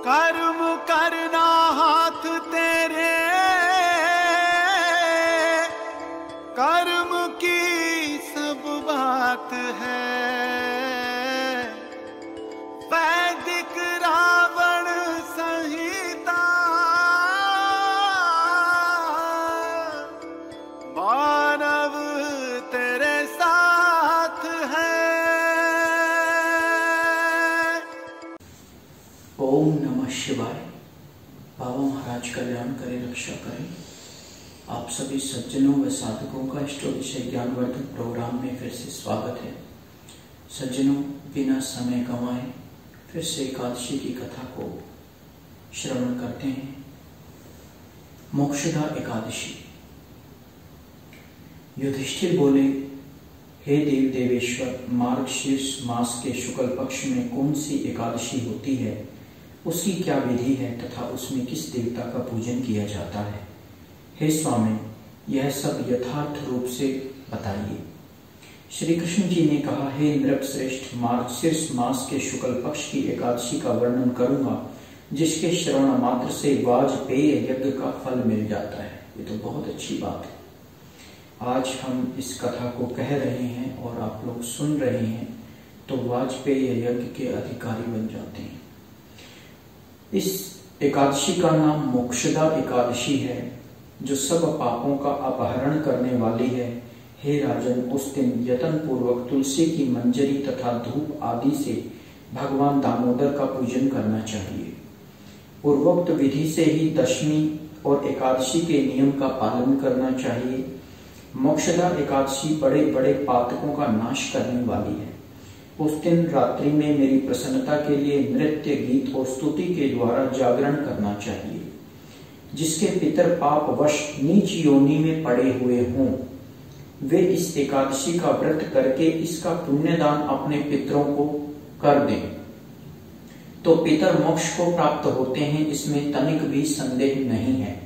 कर्म करना हाथ तेरे, कर्म की सब बात है। वैदिक रावण संहिता, मानव तेरे साथ है। ओम नमः शिवाय। बाबा महाराज कल्याण करे, रक्षा करें। आप सभी सज्जनों व साधकों का इष्ट विषय ज्ञानवर्धक प्रोग्राम में फिर से स्वागत है। सज्जनों, बिना समय गंवाए फिर से एकादशी की कथा को श्रवण करते हैं। मोक्षदा एकादशी। युधिष्ठिर बोले, हे देव देवेश्वर, मार्गशीर्ष मास के शुक्ल पक्ष में कौन सी एकादशी होती है, उसकी क्या विधि है तथा उसमें किस देवता का पूजन किया जाता है? हे स्वामी, यह सब यथार्थ रूप से बताइए। श्री कृष्ण जी ने कहा, हे नृपश्रेष्ठ, मार्गशीर्ष मास के शुक्ल पक्ष की एकादशी का वर्णन करूंगा, जिसके श्रवण मात्र से वाजपेय यज्ञ का फल मिल जाता है। ये तो बहुत अच्छी बात है। आज हम इस कथा को कह रहे हैं और आप लोग सुन रहे हैं, तो वाजपेय यज्ञ के अधिकारी बन जाते हैं। इस एकादशी का नाम मोक्षदा एकादशी है, जो सब पापों का अपहरण करने वाली है। हे राजन, उस दिन यत्न पूर्वक तुलसी की मंजरी तथा धूप आदि से भगवान दामोदर का पूजन करना चाहिए। पूर्वोक्त विधि से ही दशमी और एकादशी के नियम का पालन करना चाहिए। मोक्षदा एकादशी बड़े बड़े पातकों का नाश करने वाली है। उस दिन रात्रि में मेरी प्रसन्नता के लिए नृत्य, गीत और स्तुति के द्वारा जागरण करना चाहिए। जिसके पितर पाप वश नीच योनि में पड़े हुए हों, वे इस एकादशी का व्रत करके इसका पुण्यदान अपने पितरों को कर दें, तो पितर मोक्ष को प्राप्त होते हैं। इसमें तनिक भी संदेह नहीं है।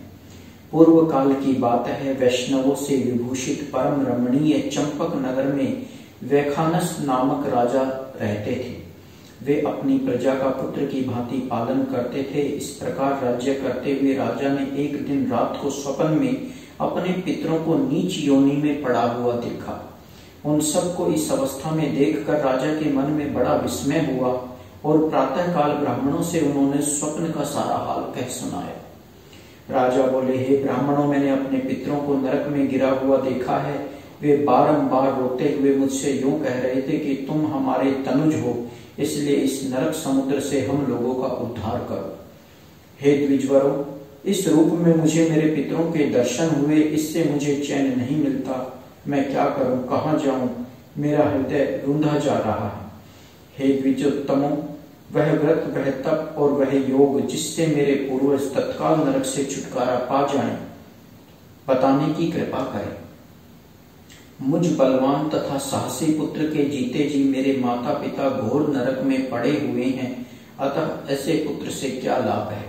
पूर्व काल की बात है, वैष्णवों से विभूषित परम रमणीय चंपक नगर में वैखानस नामक राजा रहते थे। वे अपनी प्रजा का पुत्र की भांति पालन करते थे। इस प्रकार राज्य करते हुए राजा ने एक दिन रात को स्वप्न में अपने पितरों को नीच योनि में पड़ा हुआ देखा। उन सबको इस अवस्था में देखकर राजा के मन में बड़ा विस्मय हुआ और प्रातः काल ब्राह्मणों से उन्होंने स्वप्न का सारा हाल कह सुनाया। राजा बोले, हे ब्राह्मणों, मैंने अपने पितरों को नरक में गिरा हुआ देखा है। वे बारंबार रोते हुए मुझसे यूं कह रहे थे कि तुम हमारे तनुज हो, इसलिए इस नरक समुद्र से हम लोगों का उद्धार करो। हे द्विजवरों, इस रूप में मुझे मेरे पितरों के दर्शन हुए, इससे मुझे चैन नहीं मिलता। मैं क्या करूं, कहां जाऊं? मेरा हृदय रूंधा जा रहा है। हे द्विजोत्तमों, वह व्रत, वह तप और वह योग जिससे मेरे पूर्वज तत्काल नरक से छुटकारा पा जाएं, बताने की कृपा करें। मुझ बलवान तथा साहसी पुत्र के जीते जी मेरे माता पिता घोर नरक में पड़े हुए हैं, अतः ऐसे पुत्र से क्या लाभ है?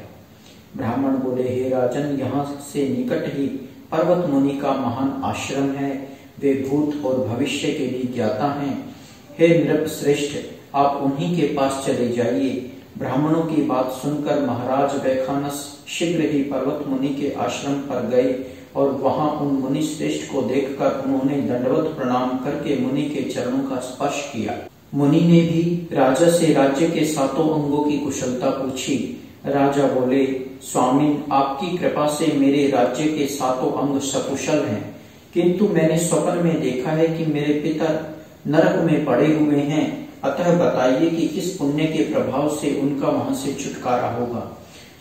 ब्राह्मण बोले, हे राजन, यहाँ से निकट ही पर्वत मुनि का महान आश्रम है। वे भूत और भविष्य के भी ज्ञाता हैं। हे नृप श्रेष्ठ, आप उन्हीं के पास चले जाइए। ब्राह्मणों की बात सुनकर महाराज वैखानस शीघ्र ही पर्वत मुनि के आश्रम पर गए और वहां उन मुनि श्रेष्ठ को देखकर उन्होंने दंडवत प्रणाम करके मुनि के चरणों का स्पर्श किया। मुनि ने भी राजा से राज्य के सातों अंगों की कुशलता पूछी। राजा बोले, स्वामी, आपकी कृपा से मेरे राज्य के सातों अंग सकुशल हैं, किंतु मैंने स्वप्न में देखा है कि मेरे पिता नरक में पड़े हुए हैं। अतः बताइए कि किस पुण्य के प्रभाव से उनका वहां से छुटकारा होगा।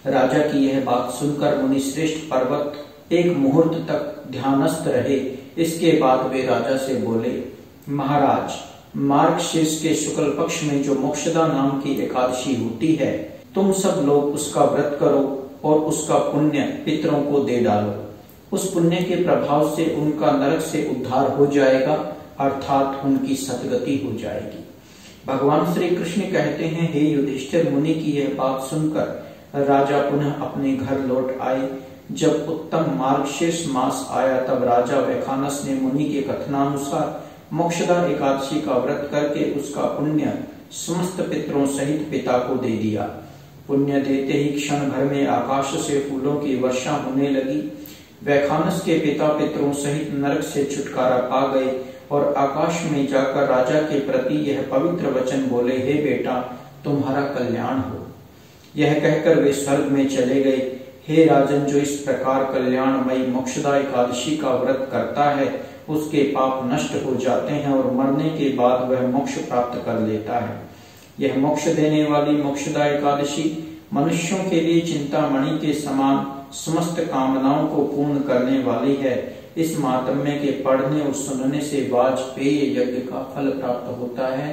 राजा की यह बात सुनकर मुनि श्रेष्ठ पर्वत एक मुहूर्त तक ध्यानस्थ रहे। इसके बाद वे राजा से बोले, महाराज, मार्गशीर्ष के शुक्ल पक्ष में जो मोक्षदा नाम की एकादशी होती है, तुम सब लोग उसका व्रत करो और उसका पुण्य पितरों को दे डालो। उस पुण्य के प्रभाव से उनका नरक से उद्धार हो जाएगा, अर्थात उनकी सद्गति हो जाएगी। भगवान श्री कृष्ण कहते हैं, हे युधिष्ठिर, मुनि की यह बात सुनकर राजा पुनः अपने घर लौट आए। जब उत्तम मार्गशीर्ष मास आया, तब राजा वैखानस ने मुनि के कथनानुसार मोक्षदा एकादशी का व्रत करके उसका पुण्य समस्त पितरों सहित पिता को दे दिया। पुण्य देते ही क्षण भर में आकाश से फूलों की वर्षा होने लगी। वैखानस के पिता पितरों सहित नरक से छुटकारा पा गए और आकाश में जाकर राजा के प्रति यह पवित्र वचन बोले, हे बेटा, तुम्हारा कल्याण हो। यह कहकर वे स्वर्ग में चले गए। हे राजन, जो इस प्रकार कल्याणमयी मोक्षदा एकादशी का व्रत करता है उसके पाप नष्ट हो जाते हैं और मरने के बाद वह मोक्ष प्राप्त कर लेता है। यह मोक्ष देने वाली मोक्षदा एकादशी मनुष्यों के लिए चिंतामणि के समान समस्त कामनाओं को पूर्ण करने वाली है। इस मातम्य के पढ़ने और सुनने से वाजपेय यज्ञ का फल प्राप्त होता है।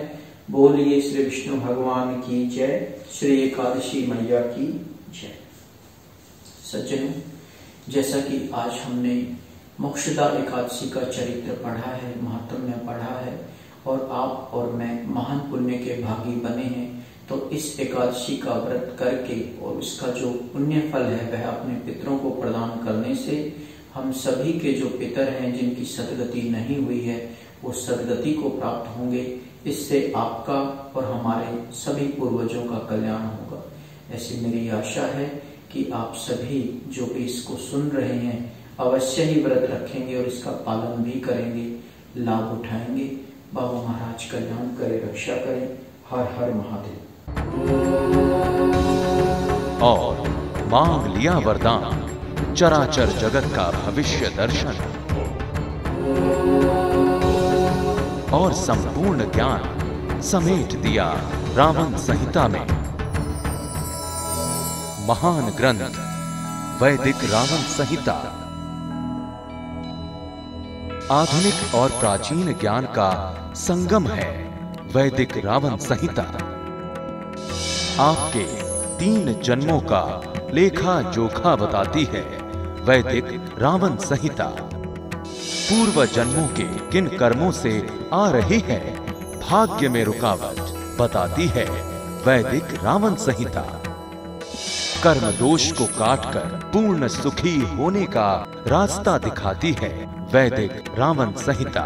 बोलिए श्री विष्णु भगवान की जय, श्री एकादशी मैया की जय। सज्जनों, जैसा कि आज हमने मोक्षदा एकादशी का चरित्र पढ़ा है, महात्म्य पढ़ा है और आप और मैं महान पुण्य के भागी बने हैं, तो इस एकादशी का व्रत करके और उसका जो पुण्य फल है वह अपने पितरों को प्रदान करने से हम सभी के जो पितर हैं जिनकी सदगति नहीं हुई है वो सदगति को प्राप्त होंगे। इससे आपका और हमारे सभी पूर्वजों का कल्याण होगा। ऐसी मेरी आशा है कि आप सभी जो भी इसको सुन रहे हैं अवश्य ही व्रत रखेंगे और इसका पालन भी करेंगे, लाभ उठाएंगे। बाबा महाराज कल्याण करे, रक्षा करें। हर हर महादेव। और मांग लिया वरदान, चराचर जगत का भविष्य दर्शन और संपूर्ण ज्ञान समेट दिया रावण संहिता में। महान ग्रंथ वैदिक रावण संहिता आधुनिक और प्राचीन ज्ञान का संगम है। वैदिक रावण संहिता आपके 3 जन्मों का लेखा जोखा बताती है। वैदिक रावण संहिता पूर्व जन्मों के किन कर्मों से आ रही है भाग्य में रुकावट बताती है। वैदिक रावण संहिता कर्म दोष को काटकर पूर्ण सुखी होने का रास्ता दिखाती है। वैदिक रावण संहिता।